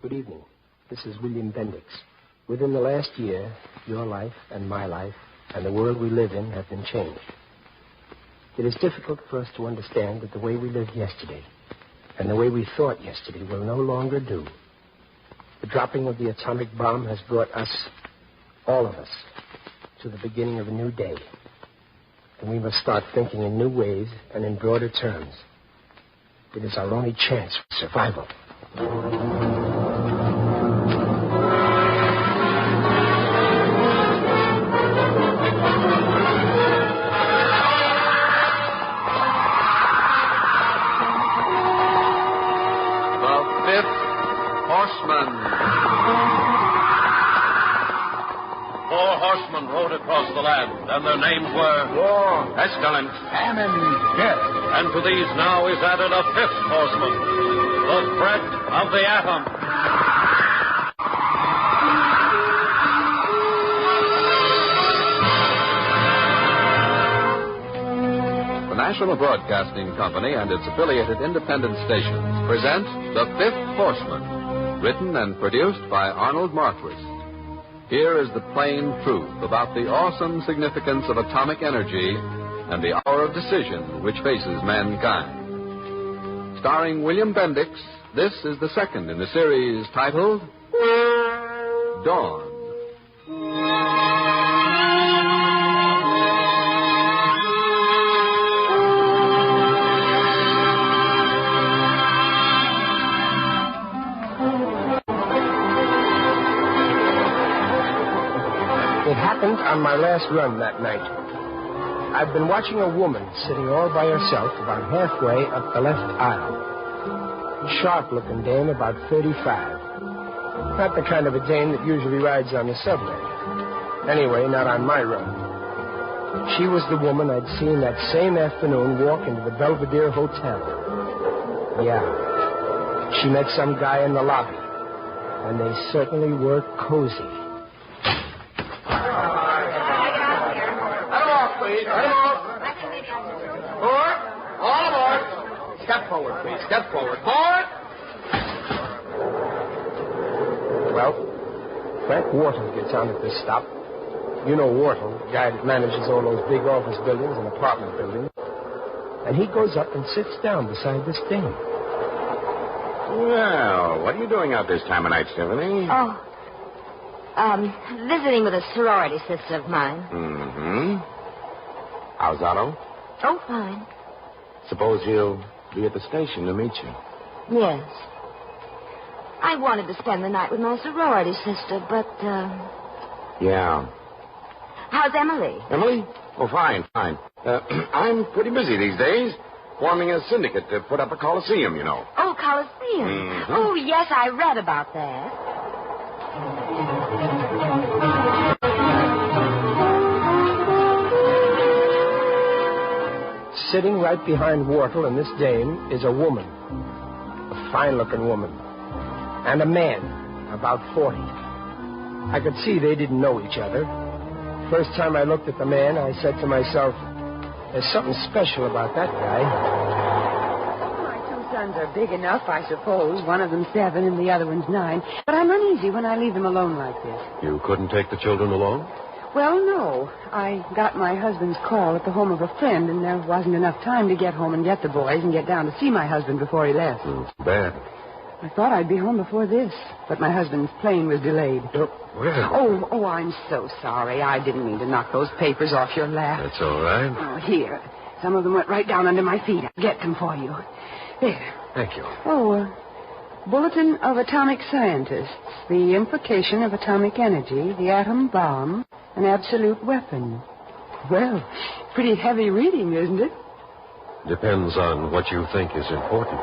Good evening. This is William Bendix. Within the last year, your life and my life and the world we live in have been changed. It is difficult for us to understand that the way we lived yesterday and the way we thought yesterday will no longer do. The dropping of the atomic bomb has brought us, all of us, to the beginning of a new day. And we must start thinking in new ways and in broader terms. It is our only chance for survival. Horseman. 4 horsemen rode across the land, and their names were War, Pestilence, Famine, Death. and to these now is added a 5th horseman, the threat of the atom. The National Broadcasting Company and its affiliated independent stations present The Fifth Horseman, written and produced by Arnold Marquis. Here is the plain truth about the awesome significance of atomic energy and the hour of decision which faces mankind. Starring William Bendix, this is the second in the series titled Dawn. It happened on my last run that night. I've been watching a woman sitting all by herself about halfway up the left aisle. Sharp-looking dame, about 35. Not the kind of a dame that usually rides on the subway. Anyway, not on my run. She was the woman I'd seen that same afternoon walk into the Belvedere Hotel. Yeah. She met some guy in the lobby, and they certainly were cozy. Forward. All aboard. Step forward, please. Step forward. Forward. Well, Frank Wharton gets on at this stop. You know Wharton, the guy that manages all those big office buildings and apartment buildings. And he goes up and sits down beside this dame. Well, what are you doing out this time of night, Stephanie? Visiting with a sorority sister of mine. Mm-hmm. How's Otto? Oh, fine. Suppose he'll be at the station to meet you. Yes. I wanted to spend the night with my sorority sister, but, Yeah. how's Emily? Emily? Oh, fine. I'm pretty busy these days, forming a syndicate to put up a coliseum, you know. Oh, Coliseum. Mm-hmm. Oh, yes, I read about that. Sitting right behind Wharton and this dame is a woman. A fine-looking woman. And a man, about 40. I could see they didn't know each other. First time I looked at the man, I said to myself, there's something special about that guy. My 2 sons are big enough, I suppose. One of them 7 and the other one's 9. But I'm uneasy when I leave them alone like this. You couldn't take the children along? Well, no. I got my husband's call at the home of a friend, and there wasn't enough time to get home and get the boys and get down to see my husband before he left. It's bad. I thought I'd be home before this, but my husband's plane was delayed. Well, Oh, I'm so sorry. I didn't mean to knock those papers off your lap. that's all right. Oh, here. Some of them went right down under my feet. I'll get them for you. There. Thank you. Bulletin of Atomic Scientists. The implication of atomic energy, the atom bomb, an absolute weapon. Well, pretty heavy reading, isn't it? Depends on what you think is important.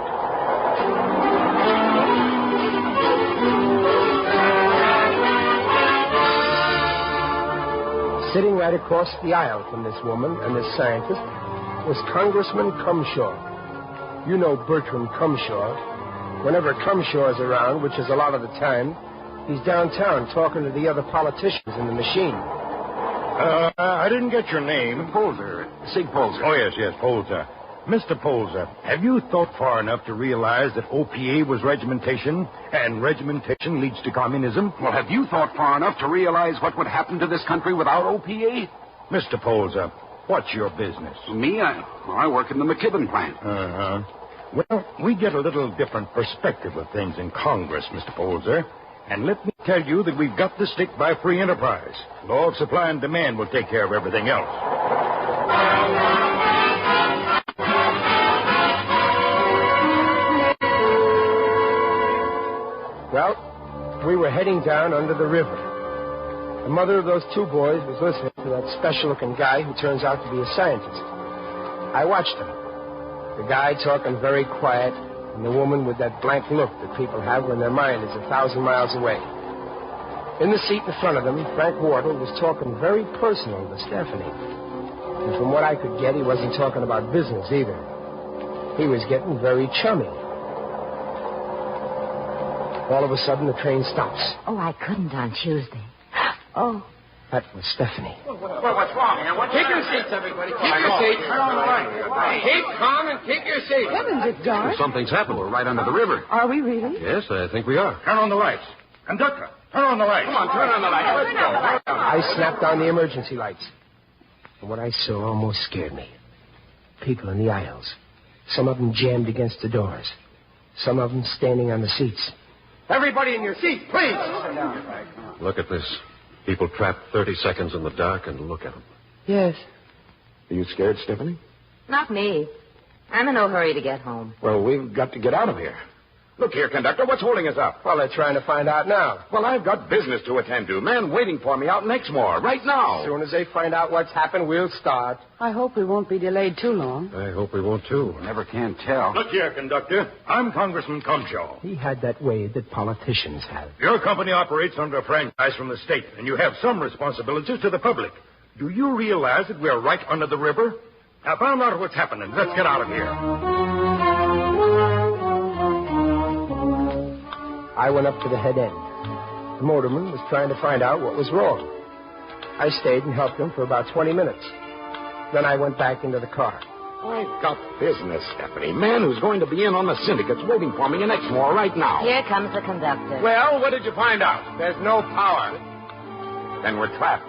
Sitting right across the aisle from this woman and this scientist was Congressman Cumshaw. You know Bertram Cumshaw. Whenever Cumshaw's around, which is a lot of the time, he's downtown talking to the other politicians in the machine. I didn't get your name. Polzer. Sig Polzer. Oh, yes, Polzer. Mr. Polzer, have you thought far enough to realize that OPA was regimentation, and regimentation leads to communism? Well, have you thought far enough to realize what would happen to this country without OPA? Mr. Polzer, what's your business? Me? I work in the McKibben plant. Uh-huh. Well, we get a little different perspective of things in Congress, Mr. Polzer. And let me tell you that we've got to stick by free enterprise. Law of supply and demand will take care of everything else. Well, we were heading down under the river. The mother of those two boys was listening to that special-looking guy who turns out to be a scientist. I watched him. The guy talking very quiet, and the woman with that blank look that people have when their mind is 1,000 miles away. In the seat in front of them, Frank Wardle was talking very personal to Stephanie. And from what I could get, he wasn't talking about business either. He was getting very chummy. All of a sudden, the train stops. Oh, I couldn't on Tuesday. Oh. That was Stephanie. Well, what's wrong here? Keep your seats, everybody. Keep your seats. Turn on the light. Keep calm and keep your seats. Heavens, it's dark. Something's happened. We're right under the river. Are we really? Yes, I think we are. Turn on the lights. Conductor, turn on the lights. Come on, turn on the light. Let's go. I snapped on the emergency lights. And what I saw almost scared me. People in the aisles. Some of them jammed against the doors. Some of them standing on the seats. Everybody in your seats, please. Look at this. People trapped 30 seconds in the dark, and look at them. Yes. Are you scared, Stephanie? Not me. I'm in no hurry to get home. Well, we've got to get out of here. Look here, conductor. What's holding us up? Well, they're trying to find out now. Well, I've got business to attend to. Man waiting for me out in Exmoor right now. As soon as they find out what's happened, we'll start. I hope we won't be delayed too long. I hope we won't, too. Never can tell. Look here, conductor. I'm Congressman Cumshaw. He had that way that politicians have. Your company operates under a franchise from the state, and you have some responsibilities to the public. Do you realize that we're right under the river? Now, find out what's happening. Let's get out of here. I went up to the head end. The motorman was trying to find out what was wrong. I stayed and helped him for about 20 minutes. Then I went back into the car. I've got business, Stephanie. Man who's going to be in on the syndicate's waiting for me in Exmoor right now. Here comes the conductor. Well, what did you find out? There's no power. Then we're trapped.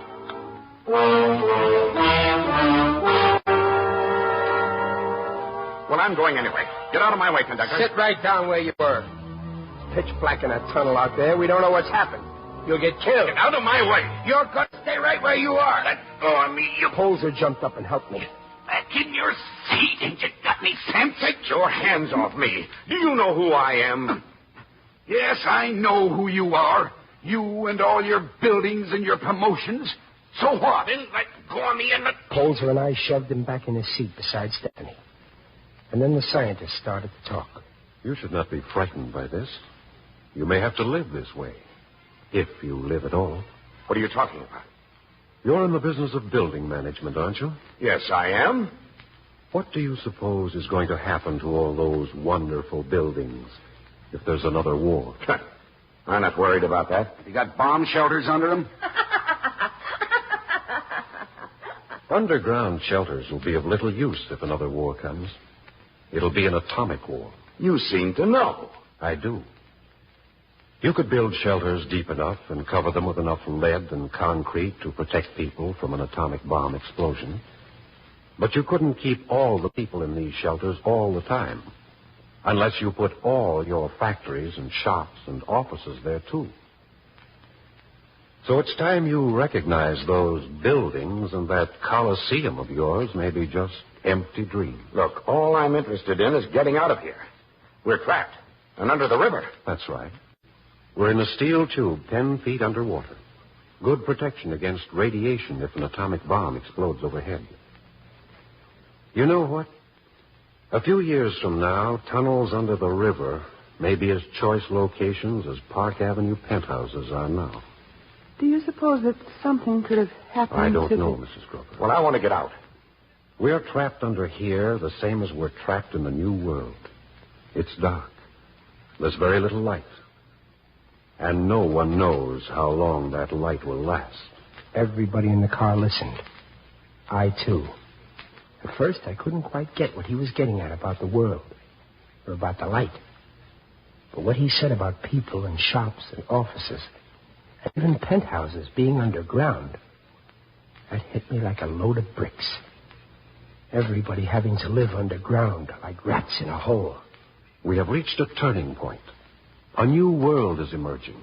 Well, I'm going anyway. Get out of my way, conductor. Sit right down where you were. Pitch black in that tunnel out there. We don't know what's happened. You'll get killed. Get out of my way. You're going to stay right where you are. Let go of me, you... Polzer jumped up and helped me. Back in your seat. Ain't you got any sense? Take your hands off me. Do you know who I am? Yes, I know who you are. You and all your buildings and your promotions. So what? Then let go of me and let... Polzer and I shoved him back in his seat beside Stephanie. And then the scientist started to talk. You should not be frightened by this. You may have to live this way. If you live at all. What are you talking about? You're in the business of building management, aren't you? Yes, I am. What do you suppose is going to happen to all those wonderful buildings if there's another war? I'm not worried about that. You got bomb shelters under them? Underground shelters will be of little use if another war comes. It'll be an atomic war. You seem to know. I do. You could build shelters deep enough and cover them with enough lead and concrete to protect people from an atomic bomb explosion. But you couldn't keep all the people in these shelters all the time, unless you put all your factories and shops and offices there, too. So it's time you recognize those buildings, and that coliseum of yours may be just empty dreams. Look, all I'm interested in is getting out of here. We're trapped and under the river. That's right. We're in a steel tube 10 feet underwater. Good protection against radiation if an atomic bomb explodes overhead. You know what? A few years from now, tunnels under the river may be as choice locations as Park Avenue penthouses are now. Do you suppose that something could have happened I don't to know, the... Mrs. Grover. Well, I want to get out. We're trapped under here the same as we're trapped in the New World. It's dark. There's very little light. And no one knows how long that light will last. Everybody in the car listened. I, too. At first, I couldn't quite get what he was getting at about the world or about the light. But what he said about people and shops and offices and even penthouses being underground, that hit me like a load of bricks. Everybody having to live underground like rats in a hole. We have reached a turning point. A new world is emerging.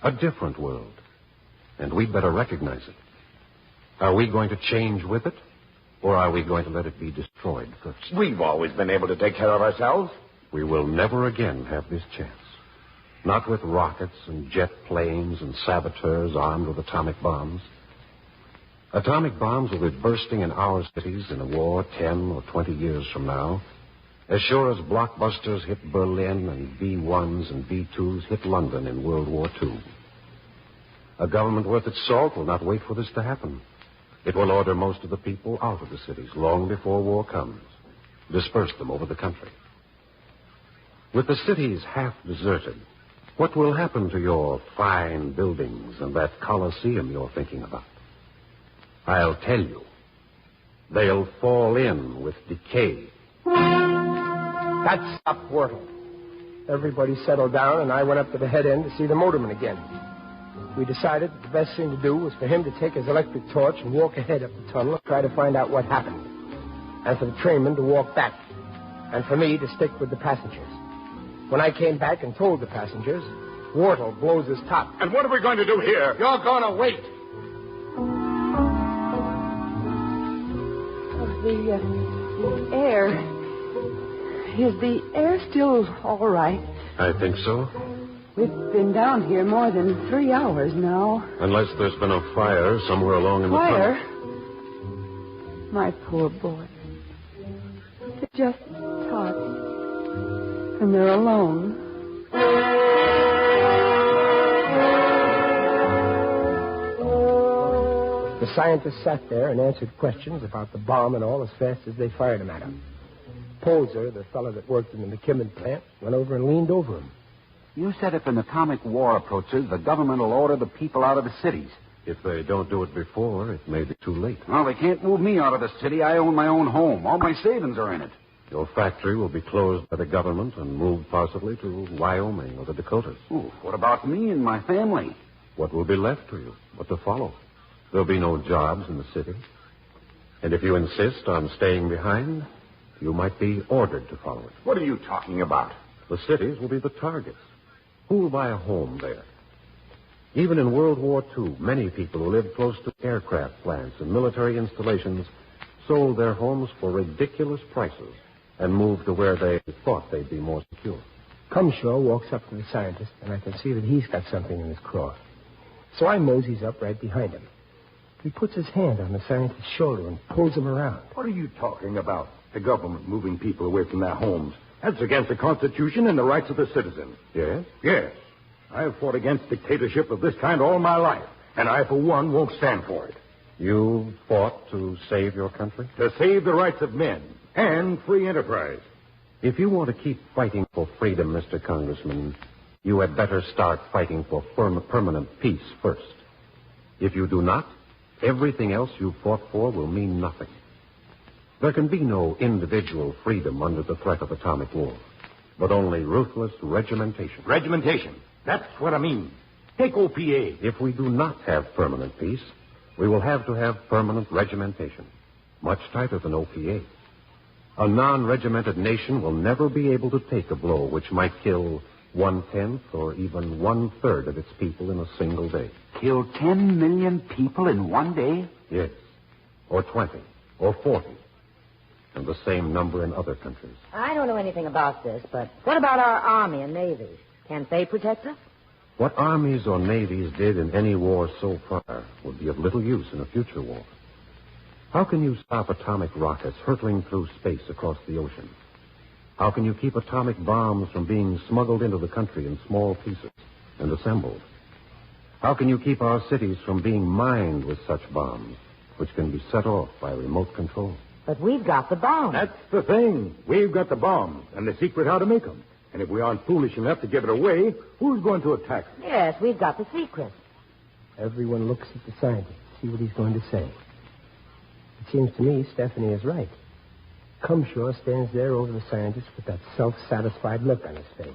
A different world. And we'd better recognize it. Are we going to change with it? Or are we going to let it be destroyed first? We've always been able to take care of ourselves. We will never again have this chance. Not with rockets and jet planes and saboteurs armed with atomic bombs. Atomic bombs will be bursting in our cities in a war 10 or 20 years from now. As sure as blockbusters hit Berlin and B-1s and B-2s hit London in World War II. A government worth its salt will not wait for this to happen. It will order most of the people out of the cities long before war comes. Disperse them over the country. With the cities half deserted, what will happen to your fine buildings and that Colosseum you're thinking about? I'll tell you. They'll fall in with decay. That stopped Whortle. Everybody settled down, and I went up to the head end to see the motorman again. We decided that the best thing to do was for him to take his electric torch and walk ahead up the tunnel and try to find out what happened. And for the trainman to walk back. And for me to stick with the passengers. When I came back and told the passengers, Whortle blows his top. And what are we going to do here? You're going to wait. The air. Is the air still all right? I think so. We've been down here more than 3 hours now. Unless there's been a fire somewhere along in the Fire? tunnel. My poor boy. They're just tots. And they're alone. The scientists sat there and answered questions about the bomb and all as fast as they fired them at him. Polzer, the fellow that worked in the McKimmon plant, went over and leaned over him. You said if an atomic war approaches, the government will order the people out of the cities. If they don't do it before, it may be too late. Well, they can't move me out of the city. I own my own home. All my savings are in it. Your factory will be closed by the government and moved possibly to Wyoming or the Dakotas. Ooh, what about me and my family? What will be left to you? What to follow? There'll be no jobs in the city. And if you insist on staying behind, you might be ordered to follow it. What are you talking about? The cities will be the targets. Who will buy a home there? Even in World War II, many people who lived close to aircraft plants and military installations sold their homes for ridiculous prices and moved to where they thought they'd be more secure. Cumshaw walks up to the scientist, and I can see that he's got something in his craw. So I moseys up right behind him. He puts his hand on the scientist's shoulder and pulls him around. What are you talking about? The government moving people away from their homes. That's against the Constitution and the rights of the citizen. Yes? Yes. I've fought against dictatorship of this kind all my life, and I, for one, won't stand for it. You fought to save your country? To save the rights of men and free enterprise. If you want to keep fighting for freedom, Mr. Congressman, you had better start fighting for permanent peace first. If you do not, everything else you fought for will mean nothing. There can be no individual freedom under the threat of atomic war, but only ruthless regimentation. Regimentation. That's what I mean. Take OPA. If we do not have permanent peace, we will have to have permanent regimentation, much tighter than OPA. A non-regimented nation will never be able to take a blow which might kill 1/10 or even 1/3 of its people in a single day. Kill 10 million people in one day? Yes. Or 20. Or 40. And the same number in other countries. I don't know anything about this, but what about our Army and Navy? Can't they protect us? What armies or navies did in any war so far would be of little use in a future war. How can you stop atomic rockets hurtling through space across the ocean? How can you keep atomic bombs from being smuggled into the country in small pieces and assembled? How can you keep our cities from being mined with such bombs, which can be set off by remote control? But we've got the bomb. That's the thing. We've got the bombs and the secret how to make them. And if we aren't foolish enough to give it away, who's going to attack us? Yes, we've got the secret. Everyone looks at the scientist to see what he's going to say. It seems to me Stephanie is right. Cumshaw stands there over the scientist with that self-satisfied look on his face.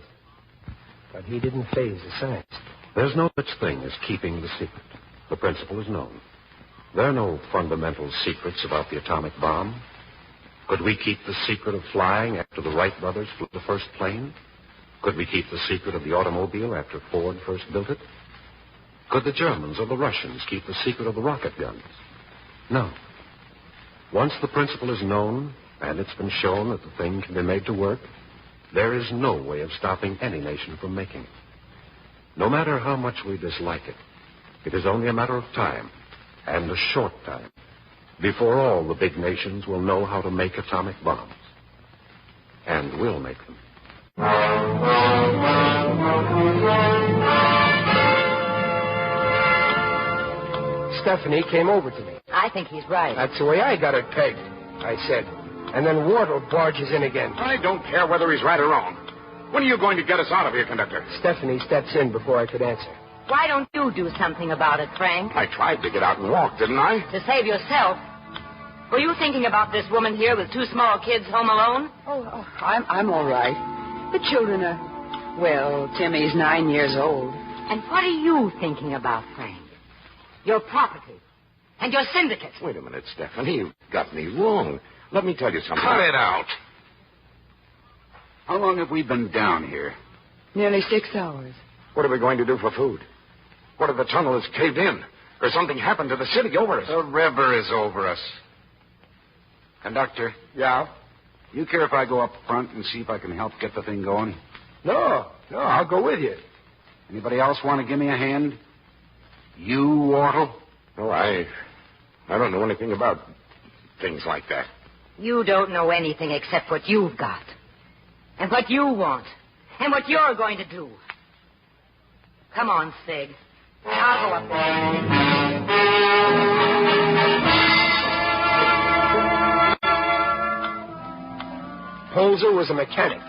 But he didn't faze the scientist. There's no such thing as keeping the secret. The principle is known. There are no fundamental secrets about the atomic bomb. Could we keep the secret of flying after the Wright brothers flew the first plane? Could we keep the secret of the automobile after Ford first built it? Could the Germans or the Russians keep the secret of the rocket guns? No. Once the principle is known, and it's been shown that the thing can be made to work, there is no way of stopping any nation from making it. No matter how much we dislike it, it is only a matter of time, and a short time, before all the big nations will know how to make atomic bombs. And will make them. Stephanie came over to me. I think he's right. That's the way I got it pegged, I said. And then Wardle barges in again. I don't care whether he's right or wrong. When are you going to get us out of here, Conductor? Stephanie steps in before I could answer. Why don't you do something about it, Frank? I tried to get out and walk, didn't I? To save yourself. Were you thinking about this woman here with two small kids home alone? I'm all right. The children are, well, Timmy's 9 years old. And what are you thinking about, Frank? Your property. And your syndicate. Wait a minute, Stephanie. You've got me wrong. Let me tell you something. Cut it out. How long have we been down here? Nearly 6 hours. What are we going to do for food? What if the tunnel is caved in? Or something happened to the city over us? The river is over us. Conductor. Yeah? You care if I go up front and see if I can help get the thing going? No, I'll go with you. Anybody else want to give me a hand? You, Wardle? No, I don't know anything about things like that. You don't know anything except what you've got. And what you want. And what you're going to do. Come on, Sig. I'll go up there. Holzer was a mechanic.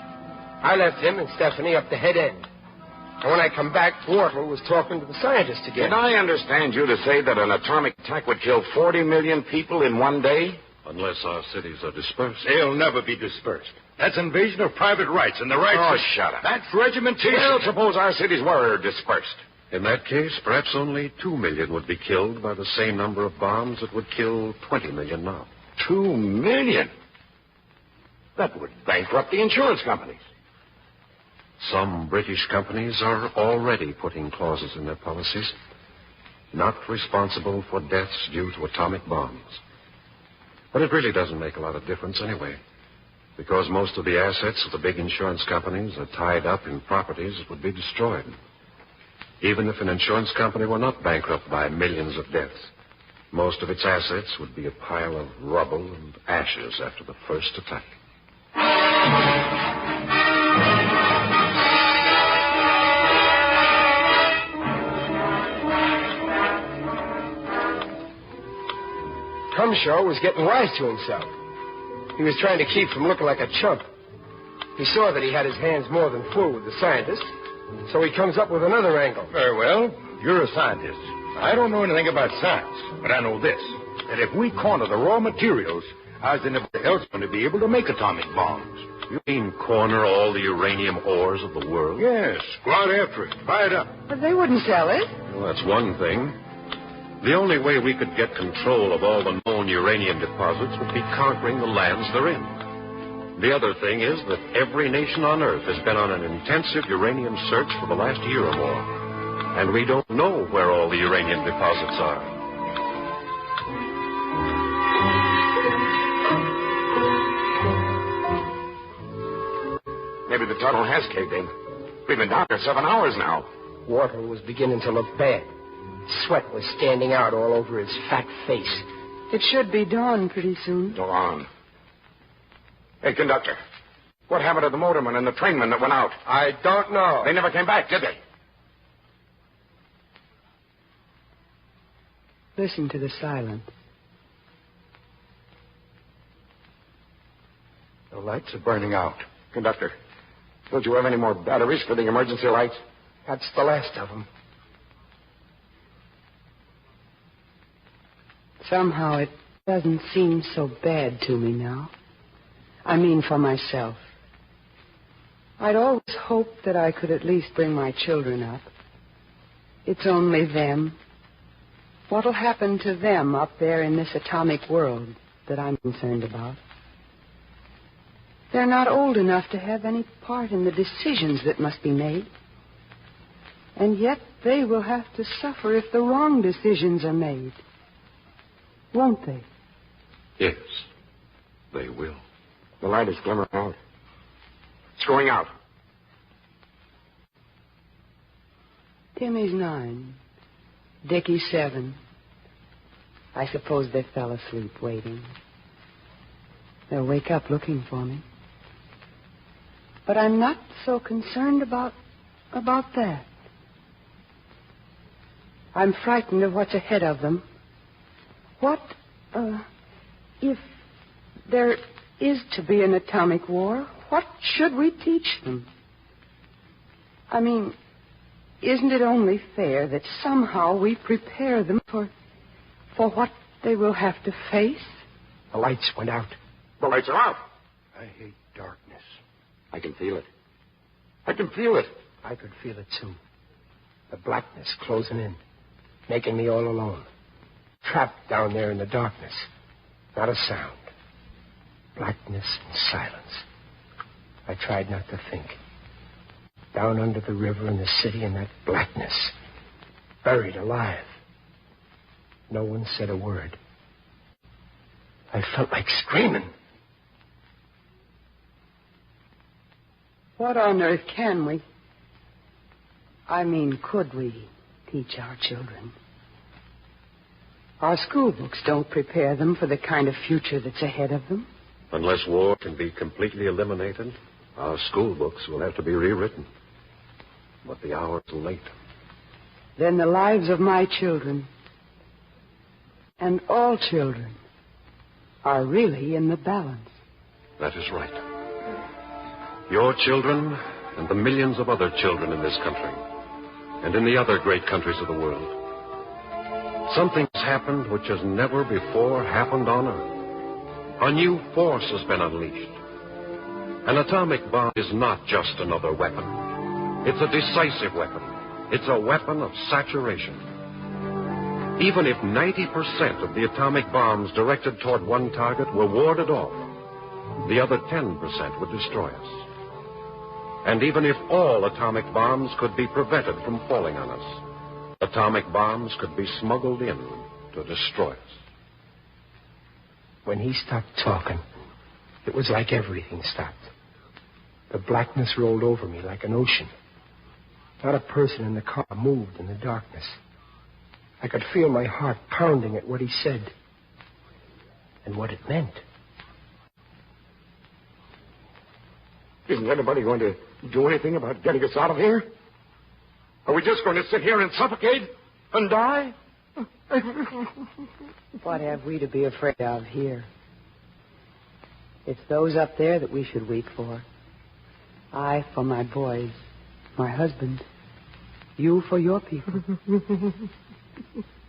I left him and Stephanie up the head end. And when I come back, Wardle was talking to the scientist again. Did I understand you to say that an atomic attack would kill 40 million people in one day? Unless our cities are dispersed. They'll never be dispersed. That's invasion of private rights and the rights of... shut up. That's regimentation. Well, suppose our cities were dispersed. In that case, perhaps only 2 million would be killed by the same number of bombs that would kill 20 million now. 2 million? That would bankrupt the insurance companies. Some British companies are already putting clauses in their policies. Not responsible for deaths due to atomic bombs. But it really doesn't make a lot of difference anyway. Because most of the assets of the big insurance companies are tied up in properties that would be destroyed. Even if an insurance company were not bankrupt by millions of deaths, most of its assets would be a pile of rubble and ashes after the first attack. Cumshaw was getting wise to himself. He was trying to keep from looking like a chump. He saw that he had his hands more than full with the scientist, so he comes up with another angle. Very well. You're a scientist. I don't know anything about science, but I know this, that if we corner the raw materials, how's anybody else going to be able to make atomic bombs? You mean corner all the uranium ores of the world? Yes. Go out after it. Buy it up. But they wouldn't sell it. Well, that's one thing. The only way we could get control of all the known uranium deposits would be conquering the lands they're in. The other thing is that every nation on Earth has been on an intensive uranium search for the last year or more. And we don't know where all the uranium deposits are. Maybe the tunnel has caved in. We've been down here 7 hours now. Wardle was beginning to look bad. Sweat was standing out all over his fat face. It should be dawn pretty soon. Dawn. Hey, Conductor, what happened to the motorman and the trainman that went out? I don't know. They never came back, did they? Listen to the silence. The lights are burning out. Conductor, don't you have any more batteries for the emergency lights? That's the last of them. Somehow it doesn't seem so bad to me now. I mean for myself. I'd always hoped that I could at least bring my children up. It's only them. What'll happen to them up there in this atomic world that I'm concerned about? They're not old enough to have any part in the decisions that must be made. And yet they will have to suffer if the wrong decisions are made. Won't they? Yes, they will. The light is glimmering out. It's going out. Timmy's 9. Dickie's 7. I suppose they fell asleep waiting. They'll wake up looking for me. But I'm not so concerned about that. I'm frightened of what's ahead of them. What, if there is to be an atomic war, what should we teach them? I mean, isn't it only fair that somehow we prepare them for what they will have to face? The lights went out. The lights are out. I hate darkness. I can feel it. I can feel it. I could feel it, too. The blackness closing in, making me all alone. Trapped down there in the darkness. Not a sound. Blackness and silence. I tried not to think. Down under the river in the city in that blackness. Buried alive. No one said a word. I felt like screaming. What on earth can we? I mean, could we teach our children? Our school books don't prepare them for the kind of future that's ahead of them. Unless war can be completely eliminated, our school books will have to be rewritten. But the hour is late. Then the lives of my children, and all children, are really in the balance. That is right. Your children and the millions of other children in this country and in the other great countries of the world. Something's happened which has never before happened on Earth. A new force has been unleashed. An atomic bomb is not just another weapon. It's a decisive weapon. It's a weapon of saturation. Even if 90% of the atomic bombs directed toward one target were warded off, the other 10% would destroy us. And even if all atomic bombs could be prevented from falling on us, atomic bombs could be smuggled in to destroy us. When he stopped talking, it was like everything stopped. The blackness rolled over me like an ocean. Not a person in the car moved in the darkness. I could feel my heart pounding at what he said and what it meant. Isn't anybody going to do anything about getting us out of here? Are we just going to sit here and suffocate and die? What have we to be afraid of here? It's those up there that we should weep for. I for my boys, my husband, you for your people.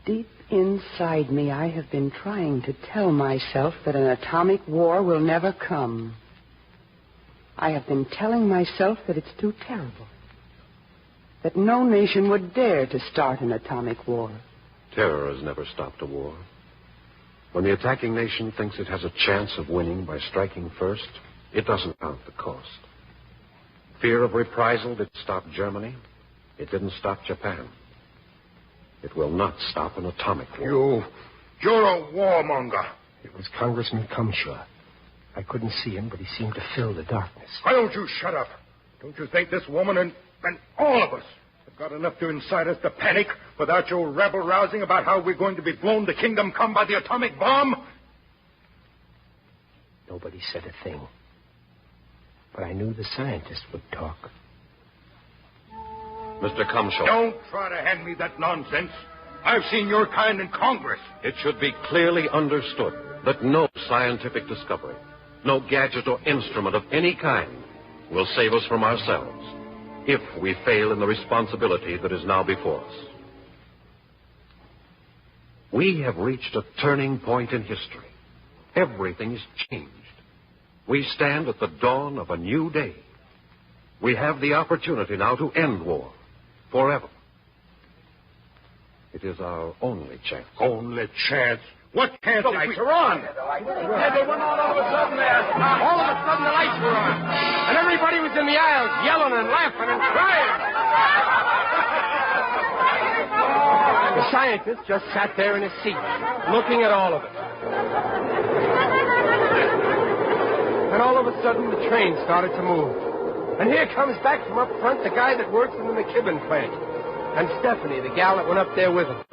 Deep inside me, I have been trying to tell myself that an atomic war will never come. I have been telling myself that it's too terrible. That no nation would dare to start an atomic war. Terror has never stopped a war. When the attacking nation thinks it has a chance of winning by striking first, it doesn't count the cost. Fear of reprisal didn't stop Germany. It didn't stop Japan. It will not stop an atomic war. You're a warmonger. It was Congressman Cumshaw. I couldn't see him, but he seemed to fill the darkness. Why don't you shut up? Don't you think this woman and all of us have got enough to incite us to panic without your rabble-rousing about how we're going to be blown to kingdom come by the atomic bomb? Nobody said a thing. But I knew the scientist would talk. Mr. Cumshaw. Don't try to hand me that nonsense. I've seen your kind in Congress. It should be clearly understood that no scientific discovery, no gadget or instrument of any kind will save us from ourselves if we fail in the responsibility that is now before us. We have reached a turning point in history. Everything is changed. We stand at the dawn of a new day. We have the opportunity now to end war forever. It is our only chance. Only chance? What chance? The lights are on. Yeah, they went on all of a sudden there. All of a sudden the lights were on. And everybody was in the aisles yelling and laughing and crying. The scientist just sat there in his seat, looking at all of it. And all of a sudden, the train started to move. And here comes back from up front the guy that works in the McKibben plant. And Stephanie, the gal that went up there with him.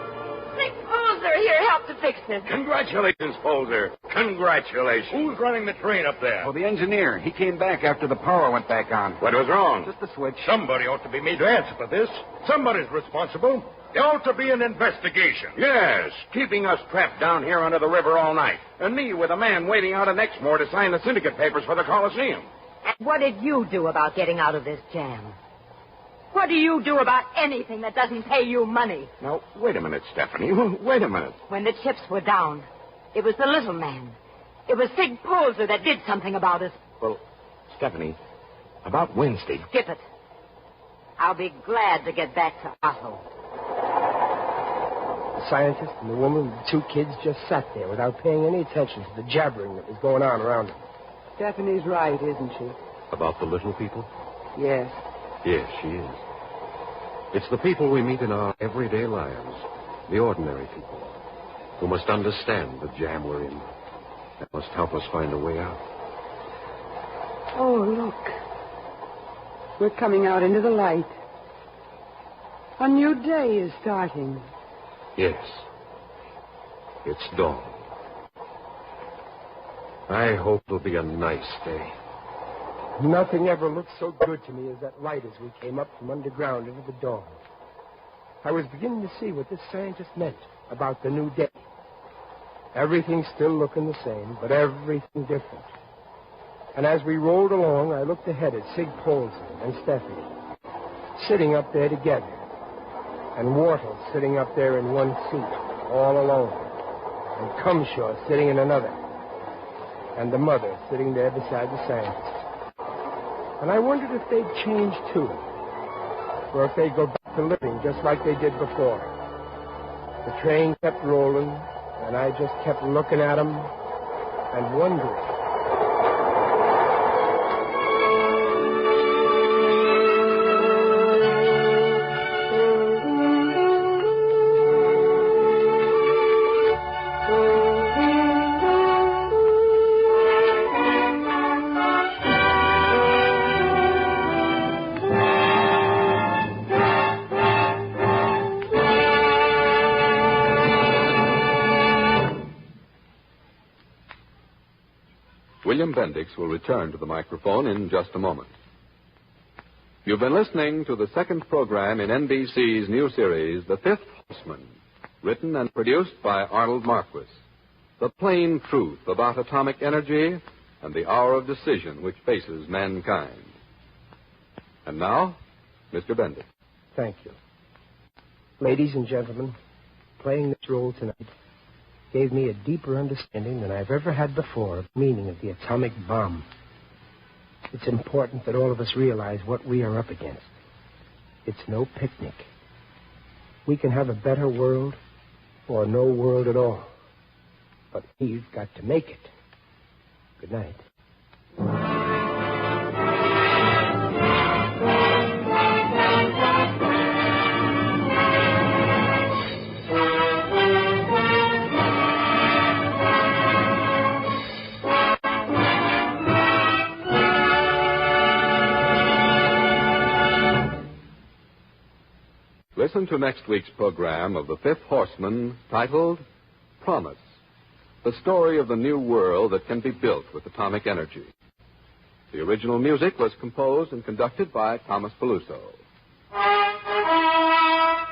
Here, help to fix this. Congratulations, Polder. Congratulations. Who's running the train up there? Well, the engineer. He came back after the power went back on. What was wrong? Just the switch. Somebody ought to be made to answer for this. Somebody's responsible. There ought to be an investigation. Yes, keeping us trapped down here under the river all night. And me with a man waiting out at Exmoor to sign the syndicate papers for the Coliseum. What did you do about getting out of this jam? What do you do about anything that doesn't pay you money? Now, wait a minute, Stephanie. Wait a minute. When the chips were down, it was the little man. It was Sig Polzer that did something about it. Well, Stephanie, about Wednesday. Skip it. I'll be glad to get back to Otto. The scientist and the woman and the two kids just sat there without paying any attention to the jabbering that was going on around them. Stephanie's right, isn't she? About the little people? Yes. Yes, she is. It's the people we meet in our everyday lives, the ordinary people, who must understand the jam we're in and must help us find a way out. Oh, look. We're coming out into the light. A new day is starting. Yes. It's dawn. I hope it'll be a nice day. Nothing ever looked so good to me as that light as we came up from underground into the dawn. I was beginning to see what this scientist meant about the new day. Everything's still looking the same, but everything different. And as we rolled along, I looked ahead at Sig Polson and Stephanie, sitting up there together, and Wortle sitting up there in one seat, all alone, and Cumshaw sitting in another, and the mother sitting there beside the scientist. And I wondered if they'd change, too, or if they'd go back to living just like they did before. The train kept rolling, and I just kept looking at them and wondering. William Bendix will return to the microphone in just a moment. You've been listening to the second program in NBC's new series, The Fifth Horseman, written and produced by Arnold Marquis. The plain truth about atomic energy and the hour of decision which faces mankind. And now, Mr. Bendix. Thank you. Ladies and gentlemen, playing this role tonight gave me a deeper understanding than I've ever had before of the meaning of the atomic bomb. It's important that all of us realize what we are up against. It's no picnic. We can have a better world or no world at all. But we've got to make it. Good night. Listen to next week's program of The Fifth Horseman, titled Promise, the story of the new world that can be built with atomic energy. The original music was composed and conducted by Thomas Peluso.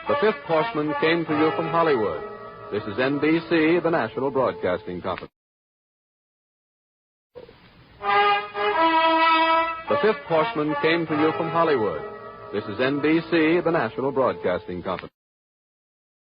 The Fifth Horseman came to you from Hollywood. This is NBC, the national broadcasting company. The Fifth Horseman came to you from Hollywood. This is NBC, the national broadcasting company.